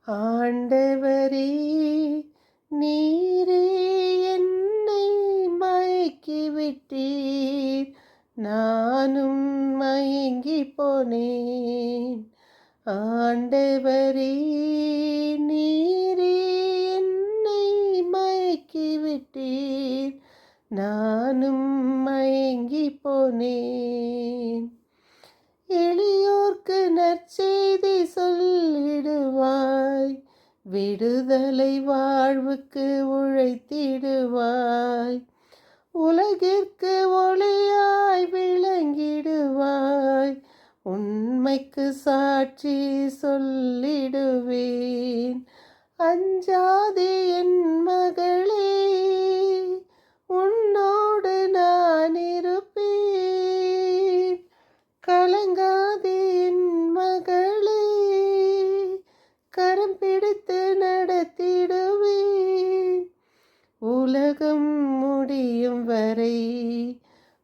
ஆண்டவரே, நீரே என்னை மயக்கிவிட்டீர், நானும் மயங்கி போனேன். ஆண்டவரே, நீரே என்னை மயக்கிவிட்டீர், நானும் மயங்கி போனேன். எளியோர்க்கு நற்செய்தி சொல்லிடுவாய், விடுதலை வாழ்வுக்கு உழைத்திடுவாய், உலகிற்கு ஒளியாய் விளங்கிடுவாய், உண்மைக்கு சாட்சி சொல்லிடுவேன். அஞ்சாதே என் மகளே, உன்னோடு நான் இருப்பேன். கலங்காதே என் மகளே, கரம் பிடித்து நடத்திடுவேன். உலகம் முடியும் வரை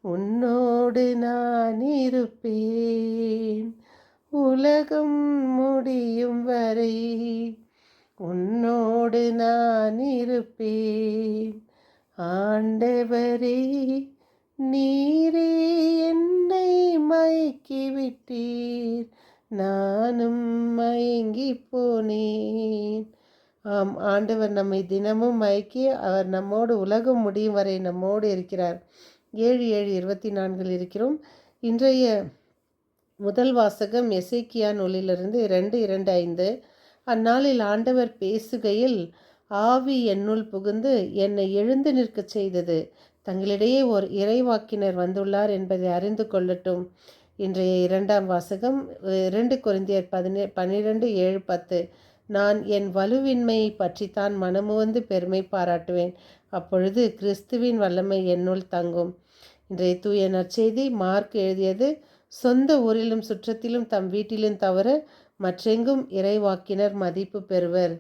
உன்னோடு நான் இருப்பேன். உலகம் முடியும் வரை உன்னோடு நான் இருப்பேன். ஆண்டவரே, நீரே என்னை மயக்கிவிட்டீர், நானும் மயங்கி போனேன். ஆம், ஆண்டவர் நம்மை தினமும் மயக்கி அவர் நம்மோடு உலகம் முடியும் வரை நம்மோடு இருக்கிறார். 7:7-24 இருக்கிறோம். இன்றைய முதல் வாசகம் எசேக்கியா நூலிலிருந்து 2:2-5. அந்நாளில் ஆண்டவர் பேசுகையில், ஆவி என்னுள் புகுந்து என்னை எழுந்து நிற்கச் செய்தது. தங்களிடையே ஓர் இறைவாக்கினர் வந்துள்ளார் என்பதை அறிந்து கொள்ளட்டும். இன்றைய இரண்டாம் வாசகம் 2 கொரிந்தியர் 12:7-10. நான் என் வலுவின்மையை பற்றித்தான் மனமுவந்து பெருமை பாராட்டுவேன், அப்பொழுது கிறிஸ்துவின் வல்லமை என்னுள் தங்கும். இன்றைய தூய நற்செய்தி மார்க் எழுதியது. சொந்த ஊரிலும் சுற்றத்திலும் தம் வீட்டிலும் தவிர மற்றெங்கும் இறைவாக்கினர் மதிப்பு பெறுவர்.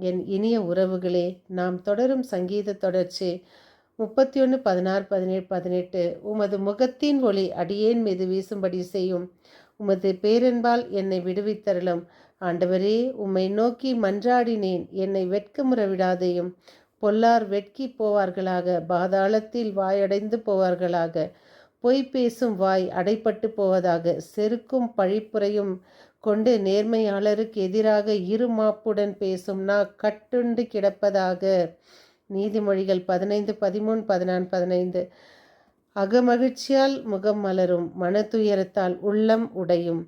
என் இனிய உறவுகளே, நாம் தொடரும் சங்கீத தொடர்ச்சி 31:16-17. உமது முகத்தின் ஒளி அடியேன் மீது வீசும்படி செய்யும், உமது பேரன்பால் என்னை விடுவித்தருளும். ஆண்டவரே, உம்மை நோக்கி மன்றாடினேன், என்னை வெட்கமுற விடாதேயும். பொல்லார் வெட்கி போவார்களாக, பாதாளத்தில் வாயடைந்து போவார்களாக. பொய் பேசும் வாய் அடைப்பட்டு போவதாக, செருக்கும் பழிப்புரையும் கொண்டு நேர்மையாளருக்கு எதிராக இருமாப்புடன் பேசும் நான் கட்டுண்டு கிடப்பதாக. நீதிமொழிகள் 15:13-14-15. அகமகிழ்ச்சியால் முகம் மலரும், மனத்துயரத்தால் உள்ளம் உடையும்.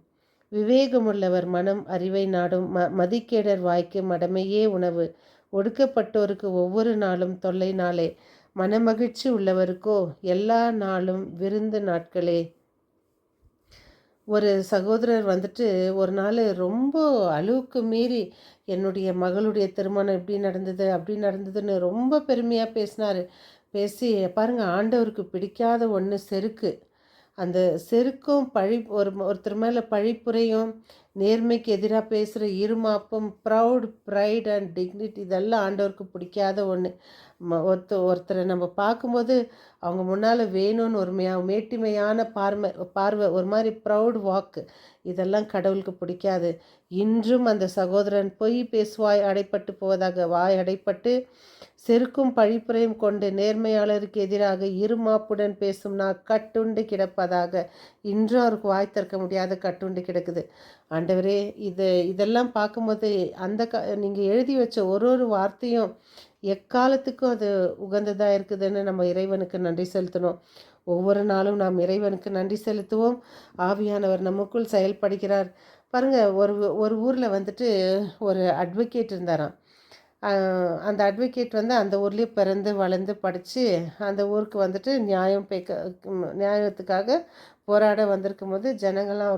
விவேகமுள்ளவர் மனம் அறிவை நாடும், மதிக்கேடர் வாய்க்கு மடமையே உணவு. ஒடுக்கப்பட்டோருக்கு ஒவ்வொரு நாளும் தொல்லை நாளே, மனமகிழ்ச்சி உள்ளவருக்கோ எல்லா நாளும் விருந்து நாட்களே. ஒரு சகோதரர் வந்துட்டு ஒரு நாள் ரொம்ப அளவுக்கு மீறி என்னுடைய மகளுடைய திருமணம் இப்படி நடந்தது அப்படி நடந்ததுன்னு ரொம்ப பெருமையாக பேசினார். பேசி பாருங்கள், ஆண்டவருக்கு பிடிக்காத ஒன்று செருக்கு. அந்த செருக்கும் ஒருத்தர் மேலே பழிப்புரையும் நேர்மைக்கு எதிராக பேசுகிற இருமாப்பும் ப்ரைட் அண்ட் டிக்னிட்டி, இதெல்லாம் ஆண்டவருக்கு பிடிக்காத ஒன்று. ஒருத்தரை நம்ம பார்க்கும்போது அவங்க முன்னால் வேணும்னு ஒரு மேட்டிமையான பார்வை ஒரு மாதிரி ப்ரௌட் வாக்கு, இதெல்லாம் கடவுளுக்கு பிடிக்காது. இன்றும் அந்த சகோதரன் பொய் பேசுவாய் அடைப்பட்டு போவதாக, வாய் அடைப்பட்டு செருக்கும் பழிப்புரையும் கொண்டு நேர்மையாளருக்கு எதிராக இருமாப்புடன் பேசும் நான் கட்டுண்டு கிடப்பதாக. இன்றும் அவருக்கு வாய் திறக்க முடியாத கட்டுண்டு கிடக்குது. ஆண்டவரே, இதெல்லாம் பார்க்கும்போது நீங்கள் எழுதி வச்ச ஒரு வார்த்தையும் எக்காலத்துக்கும் அது உகந்ததாக இருக்குதுன்னு நம்ம இறைவனுக்கு நன்றி செலுத்தணும். ஒவ்வொரு நாளும் நாம் இறைவனுக்கு நன்றி செலுத்துவோம். ஆவியானவர் நமக்குள் செயல்படுகிறார். பாருங்கள், ஒரு ஊரில் வந்துட்டு ஒரு அட்வொகேட் இருந்தாராம். அந்த அட்வொகேட் அந்த ஊர்லேயே பிறந்து வளர்ந்து படித்து அந்த ஊருக்கு வந்துட்டு நியாயத்துக்காக போராட வந்திருக்கும் போது ஜனங்கள்லாம்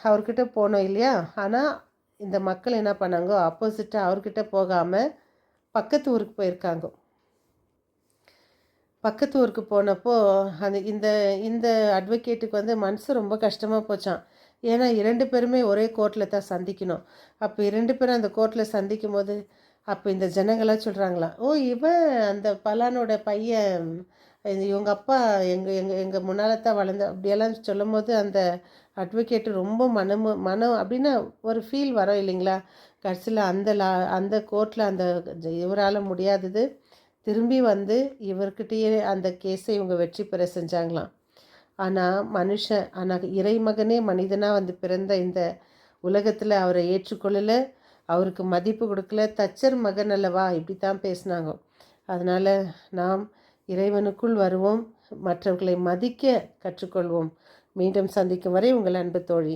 அவர்கிட்ட போனோம் இல்லையா. ஆனால் இந்த மக்கள் என்ன பண்ணாங்க, ஆப்போசிட்டாக அவர்கிட்ட போகாமல் பக்கத்து ஊருக்கு போயிருக்காங்க. பக்கத்து ஊருக்கு போனப்போ இந்த அட்வொகேட்டுக்கு மனசு ரொம்ப கஷ்டமாக போச்சான். ஏன்னா 2 பேருமே ஒரே கோர்ட்டில் தான் சந்திக்கணும். அப்போ 2 பேரும் அந்த கோர்ட்டில் சந்திக்கும் போது அப்போ இந்த ஜனங்களாம் சொல்கிறாங்களாம், ஓ இவன் அந்த பலானோட பையன் இவங்க அப்பா எங்கள் எங்கள் எங்கள் முன்னால் தான் வளர்ந்து அப்படியெல்லாம் சொல்லும்போது அந்த அட்வொகேட்டு ரொம்ப மனம் அப்படின்னா ஒரு ஃபீல் வரும் இல்லைங்களா. கடைசியில் அந்த கோர்ட்டில் அந்த இவரால் முடியாதது திரும்பி வந்து இவர்கிட்டயே அந்த கேஸை இவங்க வெற்றி பெற செஞ்சாங்களாம். ஆனால் இறைமகனே மனிதனாக வந்து பிறந்த இந்த உலகத்தில் அவரை ஏற்றுக்கொள்ளலை, அவருக்கு மதிப்பு கொடுக்கல. தச்சர் மகன் அல்லவா, இப்படி தான் பேசினாங்க. அதனால் நாம் இறைவனுக்குள் வருவோம், மற்றவர்களை மதிக்க கற்றுக்கொள்வோம். மீண்டும் சந்திக்கும் வரை உங்கள் அன்பு தோழி.